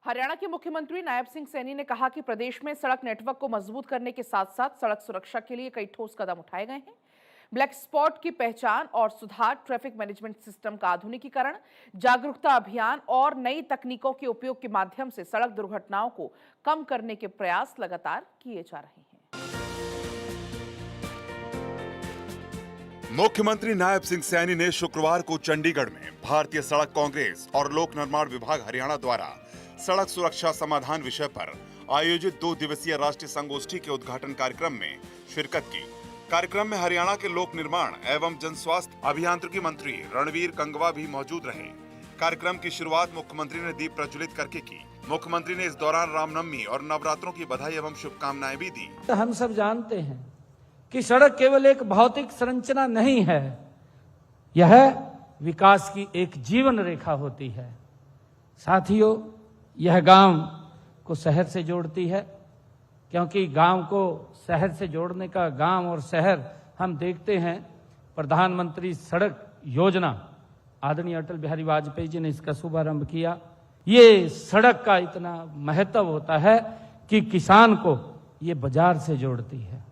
हरियाणा के मुख्यमंत्री नायब सिंह सैनी ने कहा कि प्रदेश में सड़क नेटवर्क को मजबूत करने के साथ-साथ सड़क सुरक्षा के लिए कई ठोस कदम उठाए गए हैं। ब्लैक स्पॉट की पहचान और सुधार, ट्रैफिक मैनेजमेंट सिस्टम का आधुनिकीकरण, जागरूकता अभियान और नई तकनीकों के उपयोग के माध्यम से सड़क दुर्घटनाओं को कम करने के प्रयास लगातार किए जा रहे हैं। मुख्यमंत्री नायब सिंह सैनी ने शुक्रवार को चंडीगढ़ में भारतीय सड़क कांग्रेस और लोक निर्माण विभाग हरियाणा द्वारा सड़क सुरक्षा समाधान विषय पर आयोजित 2 दिवसीय राष्ट्रीय संगोष्ठी के उद्घाटन कार्यक्रम में शिरकत की। कार्यक्रम में हरियाणा के लोक निर्माण एवं जन स्वास्थ्य अभियांत्रिकी मंत्री रणवीर गंगवा भी मौजूद रहे। कार्यक्रम की शुरुआत मुख्यमंत्री ने दीप प्रज्वलित करके की। मुख्यमंत्री ने इस दौरान रामनवमी और नवरात्रों की बधाई एवं शुभकामनाएं भी दी। हम सब जानते हैं कि सड़क केवल एक भौतिक संरचना नहीं है, यह विकास की एक जीवन रेखा होती है। साथियों, यह गांव को शहर से जोड़ती है, क्योंकि गांव को शहर से जोड़ने का, गांव और शहर हम देखते हैं, प्रधानमंत्री सड़क योजना आदरणीय अटल बिहारी वाजपेयी जी ने इसका शुभारंभ किया। ये सड़क का इतना महत्व होता है कि किसान को ये बाजार से जोड़ती है।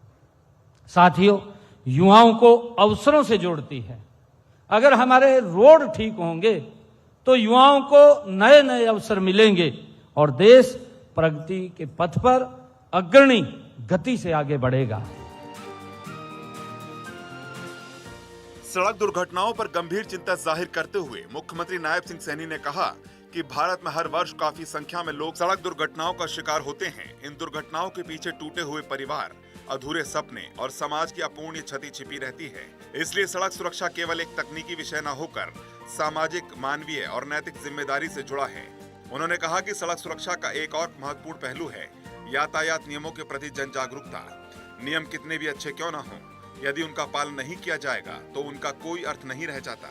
साथियों, युवाओं को अवसरों से जोड़ती है। अगर हमारे रोड ठीक होंगे तो युवाओं को नए नए अवसर मिलेंगे और देश प्रगति के पथ पर अग्रणी गति से आगे बढ़ेगा। सड़क दुर्घटनाओं पर गंभीर चिंता जाहिर करते हुए मुख्यमंत्री नायब सिंह सैनी ने कहा कि भारत में हर वर्ष काफी संख्या में लोग सड़क दुर्घटनाओं का शिकार होते हैं। इन दुर्घटनाओं के पीछे टूटे हुए परिवार, अधूरे सपने और समाज की अपूर्णीय क्षति छिपी रहती है। इसलिए सड़क सुरक्षा केवल एक तकनीकी विषय न होकर सामाजिक, मानवीय और नैतिक जिम्मेदारी से जुड़ा है। उन्होंने कहा कि सड़क सुरक्षा का एक और महत्वपूर्ण पहलू है यातायात नियमों के प्रति जन जागरूकता। नियम कितने भी अच्छे क्यों न हो, यदि उनका पालन नहीं किया जाएगा तो उनका कोई अर्थ नहीं रह जाता।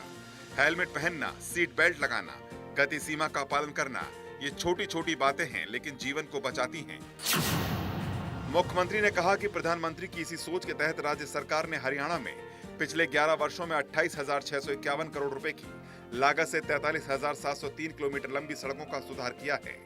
हेलमेट पहनना, सीट बेल्ट लगाना, गति सीमा का पालन करना, ये छोटी छोटी बातें हैं लेकिन जीवन को बचाती हैं। मुख्यमंत्री ने कहा कि प्रधानमंत्री की इसी सोच के तहत राज्य सरकार ने हरियाणा में पिछले 11 वर्षों में 28,651 करोड़ रुपए की लागत से 43,703 किलोमीटर लंबी सड़कों का सुधार किया है।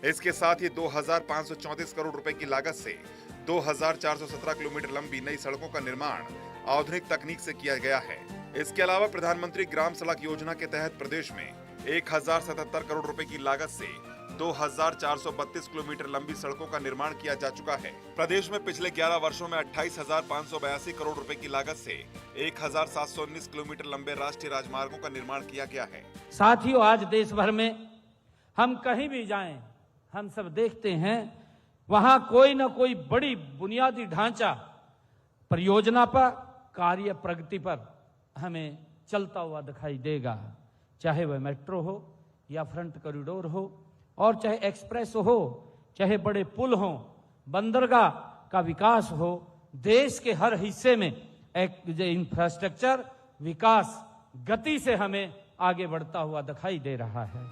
इसके साथ ही 2,534 करोड़ रुपए की लागत से 2,417 किलोमीटर लंबी नई सड़कों का निर्माण आधुनिक तकनीक से किया गया है। इसके अलावा प्रधानमंत्री ग्राम सड़क योजना के तहत प्रदेश में 1,077 करोड़ रुपए की लागत से 2,432 किलोमीटर लंबी सड़कों का निर्माण किया जा चुका है। प्रदेश में पिछले 11 वर्षों में 28,582 करोड़ रुपए की लागत से 1,719 किलोमीटर लंबे राष्ट्रीय राजमार्गों का निर्माण किया गया है। साथियों, आज देश भर में हम कहीं भी जाएं, हम सब देखते हैं वहां कोई न कोई बड़ी बुनियादी ढांचा परियोजना पर, कार्य प्रगति पर हमें चलता हुआ दिखाई देगा। चाहे वह मेट्रो हो या फ्रंट कॉरिडोर हो, और चाहे एक्सप्रेस हो, चाहे बड़े पुल हो, बंदरगाह का विकास हो, देश के हर हिस्से में इंफ्रास्ट्रक्चर विकास गति से हमें आगे बढ़ता हुआ दिखाई दे रहा है।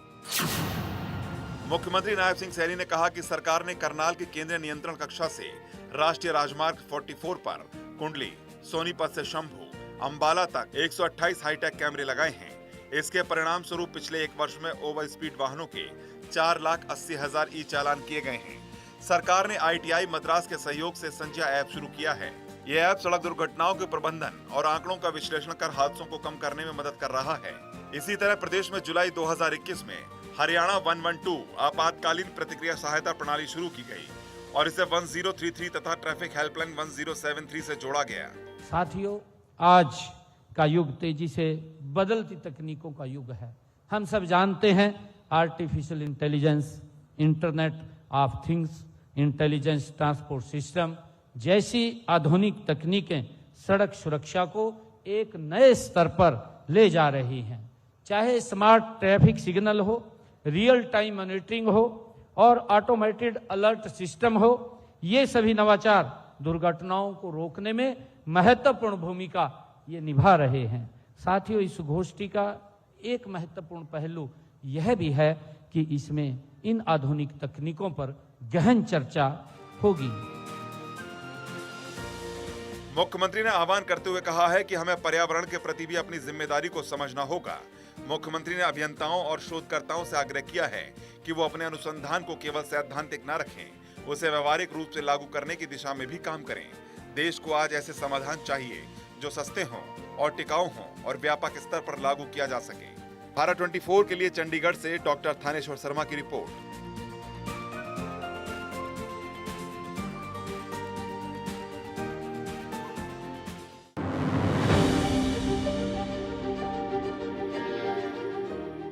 मुख्यमंत्री नायब सिंह सैनी ने कहा कि सरकार ने करनाल की केंद्रीय नियंत्रण कक्षा से राष्ट्रीय राजमार्ग 44 पर कुंडली, सोनीपत से शंभू, अंबाला तक 128 हाईटेक कैमरे लगाए हैं। इसके परिणाम स्वरूप पिछले 1 वर्ष में ओवर स्पीड वाहनों के 4,80,000 ई चालान किए गए हैं। सरकार ने ITI मद्रास के सहयोग से संजय ऐप शुरू किया है। यह ऐप सड़क दुर्घटनाओं के प्रबंधन और आंकड़ों का विश्लेषण कर हादसों को कम करने में मदद कर रहा है। इसी तरह प्रदेश में जुलाई 2021 में हरियाणा 112 आपातकालीन प्रतिक्रिया सहायता प्रणाली शुरू की गई और इसे 1033 तथा ट्रैफिक हेल्पलाइन 1073 से जोड़ा गया। साथियों, आज का युग तेजी से बदलती तकनीकों का युग है। हम सब जानते हैं artificial intelligence, internet of things, intelligence transport system जैसी आधुनिक तकनीकें सड़क सुरक्षा को एक नए स्तर पर ले जा रही हैं। चाहे स्मार्ट ट्रैफिक सिग्नल हो, रियल टाइम मॉनिटरिंग हो और ऑटोमेटेड अलर्ट सिस्टम हो, ये सभी नवाचार दुर्घटनाओं को रोकने में महत्वपूर्ण भूमिका ये निभा रहे हैं। साथियों, इस गोष्ठी का एक महत्वपूर्ण पहलू यह भी है कि इसमें इन आधुनिक तकनीकों पर गहन चर्चा होगी। मुख्यमंत्री ने आह्वान करते हुए कहा है कि हमें पर्यावरण के प्रति भी अपनी जिम्मेदारी को समझना होगा। मुख्यमंत्री ने अभियंताओं और शोधकर्ताओं से आग्रह किया है कि वो अपने अनुसंधान को केवल सैद्धांतिक न रखें, उसे व्यवहारिक रूप से लागू करने की दिशा में भी काम करें। देश को आज ऐसे समाधान चाहिए जो सस्ते हों और टिकाऊ हों और व्यापक स्तर पर लागू किया जा सके। भारत 24 के लिए चंडीगढ़ से डॉक्टर थानेश्वर शर्मा की रिपोर्ट।